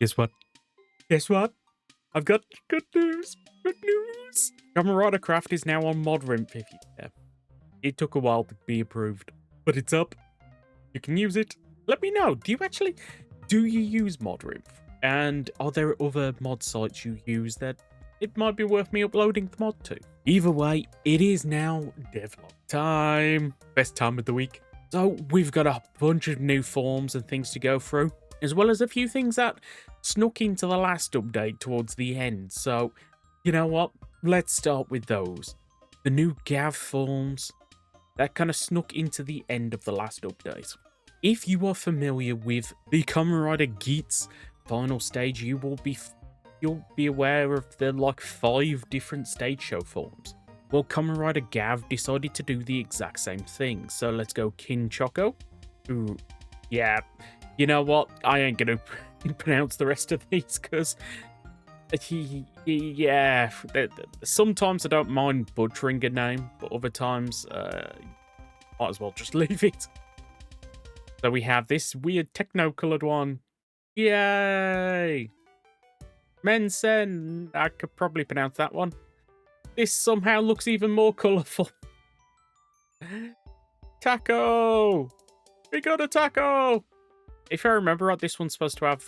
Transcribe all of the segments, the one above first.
Guess what? Guess what? I've got good news. Good news. Kamen Rider Craft is now on ModRimp if you care. It took a while to be approved, but it's up. You can use it. Let me know. Do you use ModRimp? And are there other mod sites you use that it might be worth me uploading the mod to? Either way, it is now devlog time. Best time of the week. So we've got a bunch of new forms and things to go through, as well as a few things that snuck into the last update towards the end. So, you know what? Let's start with those. The new Gavv forms that kind of snuck into the end of the last update. If you are familiar with the Kamen Rider Geats final stage, you'll be aware of the 5 different stage show forms. Well, Kamen Rider Gavv decided to do the exact same thing. So let's go Kin Choco. Ooh, yeah. You know what? I ain't gonna pronounce the rest of these because yeah. Sometimes I don't mind butchering a name, but other times might as well just leave it. So we have this weird techno-colored one. Yay! Maizen. I could probably pronounce that one. This somehow looks even more colourful. Taco! We got a taco! If I remember right, this one's supposed to have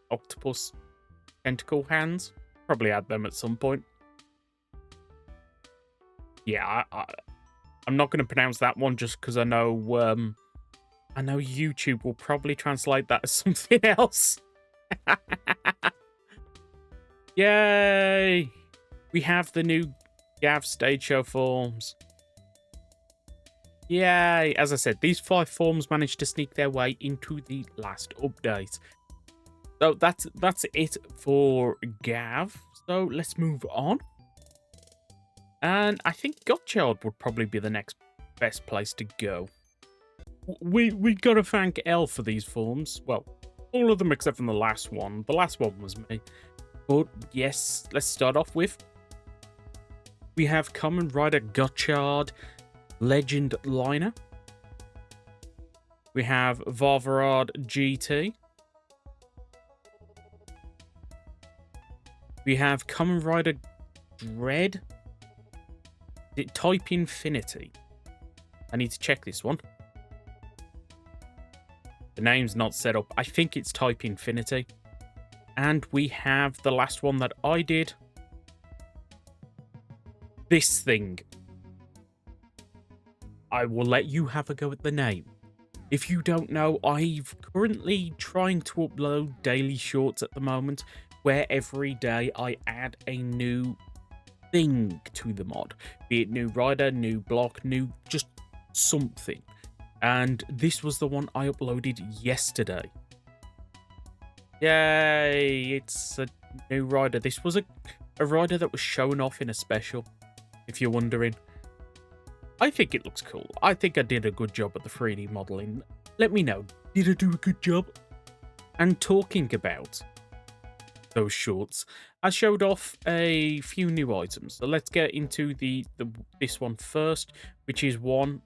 octopus tentacle hands. Probably add them at some point. Yeah, I'm not going to pronounce that one just because I know YouTube will probably translate that as something else. Yay! We have the new Gavv stage show forms. Yay! As I said, these 5 forms managed to sneak their way into the last update. So that's it for Gavv. So let's move on. And I think Gotchard would probably be the next best place to go. We gotta thank L for these forms. Well, all of them except from the last one. The last one was me. But yes, let's start off with. We have Kamen Rider Gotchard Legend Liner. We have Varvarad GT. We have Kamen Rider Dread. Is it Type Infinity? I need to check this one. The name's not set up. I think it's Type Infinity. And we have the last one that I did. This thing. I will let you have a go at the name. If you don't know, I'm currently trying to upload daily shorts at the moment, where every day I add a new thing to the mod. Be it new rider, new block, new just something. And this was the one I uploaded yesterday. Yay, it's a new rider. This was a rider that was shown off in a special, if you're wondering. I think it looks cool. I think I did a good job at the 3D modeling. Let me know, did I do a good job? And talking about those shorts, I showed off a few new items. So let's get into this one first, which is one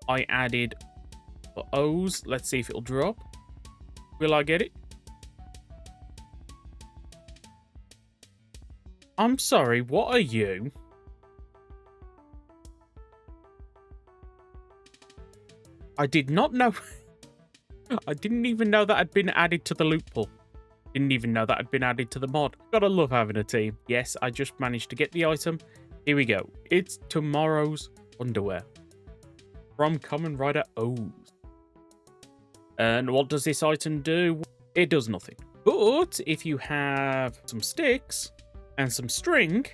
I added for O's. Let's see if it'll drop. Will I get it? I'm sorry, what are you? I did not know. I didn't even know that had been added to the loot pool. Didn't even know that had been added to the mod. Gotta love having a team. Yes, I just managed to get the item. Here we go. It's tomorrow's underwear from Kamen Rider O's. And what does this item do? It does nothing. But if you have some sticks and some string,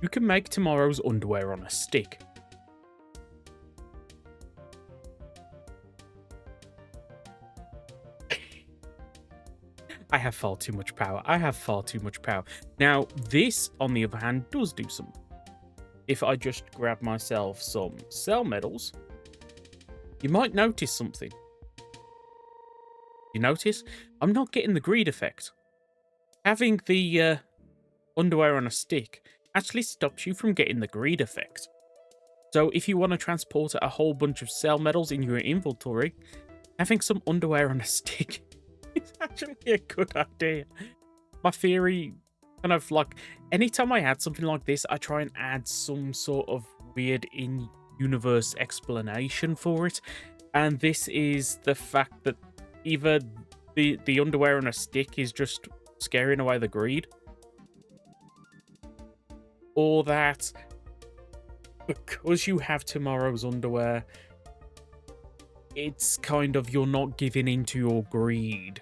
you can make tomorrow's underwear on a stick. I have far too much power. I have far too much power. Now, this, on the other hand, does do something. If I just grab myself some cell medals, you might notice something. You notice? I'm not getting the greed effect. Having the underwear on a stick actually stops you from getting the greed effect. So if you want to transport a whole bunch of cell medals in your inventory, having some underwear on a stick It's actually a good idea. My theory, kind of like, anytime I add something like this, I try and add some sort of weird in-universe explanation for it. And this is the fact that either the underwear on a stick is just scaring away the greed, or that because you have tomorrow's underwear, it's kind of you're not giving into your greed.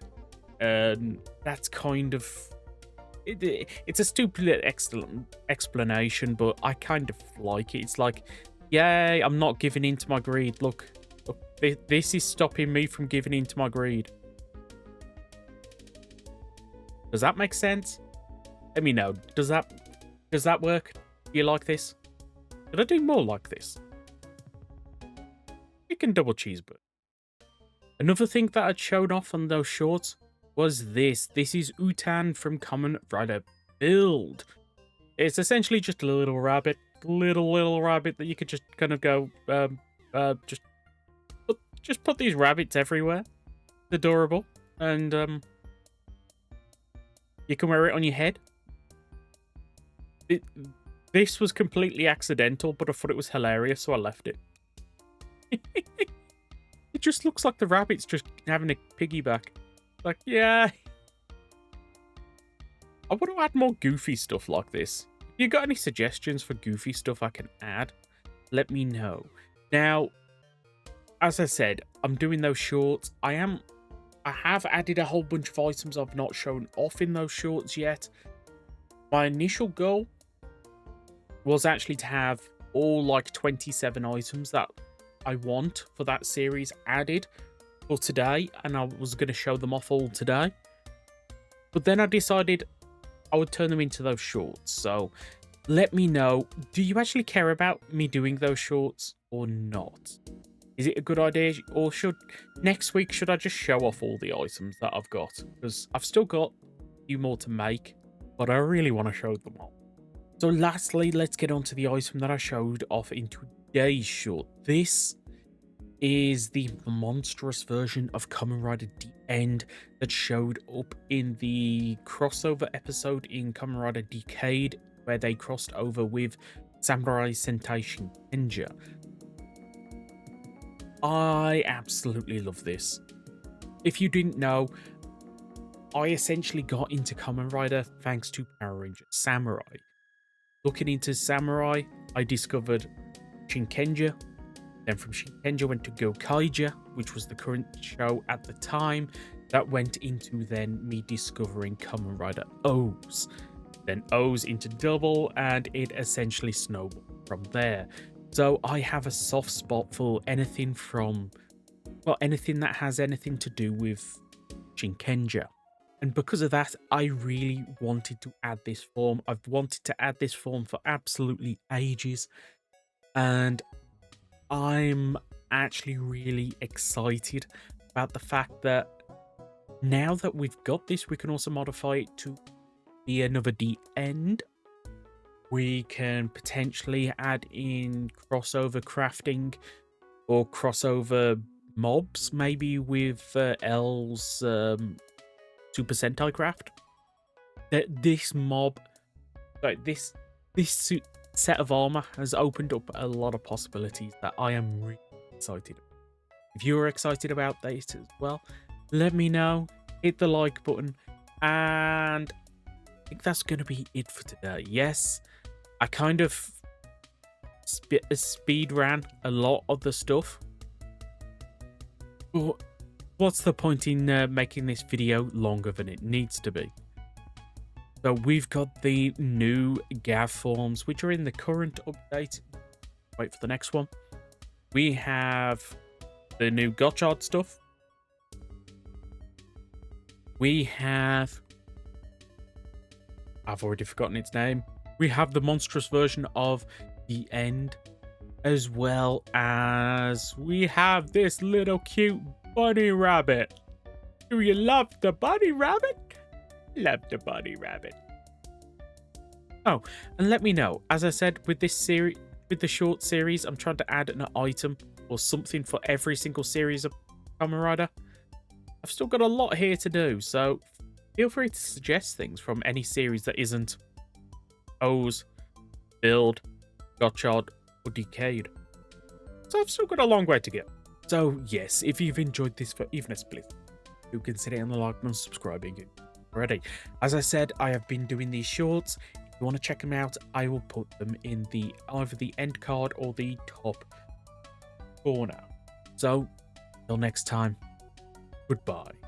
And that's kind of it's a stupid explanation, but I kind of like it. It's like, yay, I'm not giving in to my greed. Look, this is stopping me from giving in to my greed. Does that make sense? Let me know. Does that work? Do you like this? Should I do more like this? Chicken double cheeseburger. Another thing that I'd shown off on those shorts was this. This is Utan from Kamen Rider Build. It's essentially just a little rabbit that you could just kind of go, just put these rabbits everywhere. It's adorable, and you can wear it on your head. This was completely accidental, but I thought it was hilarious, so I left it. It just looks like the rabbit's just having a piggyback. Like, yeah. I want to add more goofy stuff like this. If you got any suggestions for goofy stuff I can add, let me know. Now, as I said, I'm doing those shorts. I have added a whole bunch of items I've not shown off in those shorts yet. My initial goal was actually to have all like 27 items that I want for that series added for today, and I was going to show them off all today. But then I decided I would turn them into those shorts. So let me know, do you actually care about me doing those shorts or not? Is it a good idea, or next week should I just show off all the items that I've got? Because I've still got a few more to make, but I really want to show them all. So lastly, let's get on to the item that I showed off in today's short. This is the monstrous version of Kamen Rider The End that showed up in the crossover episode in Kamen Rider Decade, where they crossed over with Samurai Sentai Shinkenja. I absolutely love this. If you didn't know, I essentially got into Kamen Rider thanks to Power Ranger Samurai. Looking into Samurai, I discovered Shinkenja. Then from Shinkenja went to Gotchard, which was the current show at the time. That went into then me discovering Kamen Rider O's. Then O's into Double, and it essentially snowballed from there. So I have a soft spot for anything that has anything to do with Shinkenja. And because of that, I really wanted to add this form. I've wanted to add this form for absolutely ages. And I'm actually really excited about the fact that now that we've got this, we can also modify it to be another The End. We can potentially add in crossover crafting or crossover mobs, maybe with L's Super Sentai craft. This set of armor has opened up a lot of possibilities that I am really excited about. If you're excited about this as well, let me know. Hit the like button, and I think that's going to be it for today. Yes, I kind of speed ran a lot of the stuff, but what's the point in making this video longer than it needs to be? So we've got the new Gavv forms, which are in the current update. Wait for the next one. We have the new Gotchard stuff. We have... I've already forgotten its name. We have the monstrous version of The End, as well as we have this little cute bunny rabbit. Do you love the bunny rabbit? Love the bunny rabbit. Oh, and let me know. As I said, with this series, with the short series, I'm trying to add an item or something for every single series of Kamen Rider. I've still got a lot here to do, so feel free to suggest things from any series that isn't O's, Build, Gotchard, or Decayed. So I've still got a long way to go. So yes, if you've enjoyed this for even a split, do consider hitting the like button and subscribing already. As I said, I have been doing these shorts. If you want to check them out, I will put them in either the end card or the top corner. So, till next time, goodbye.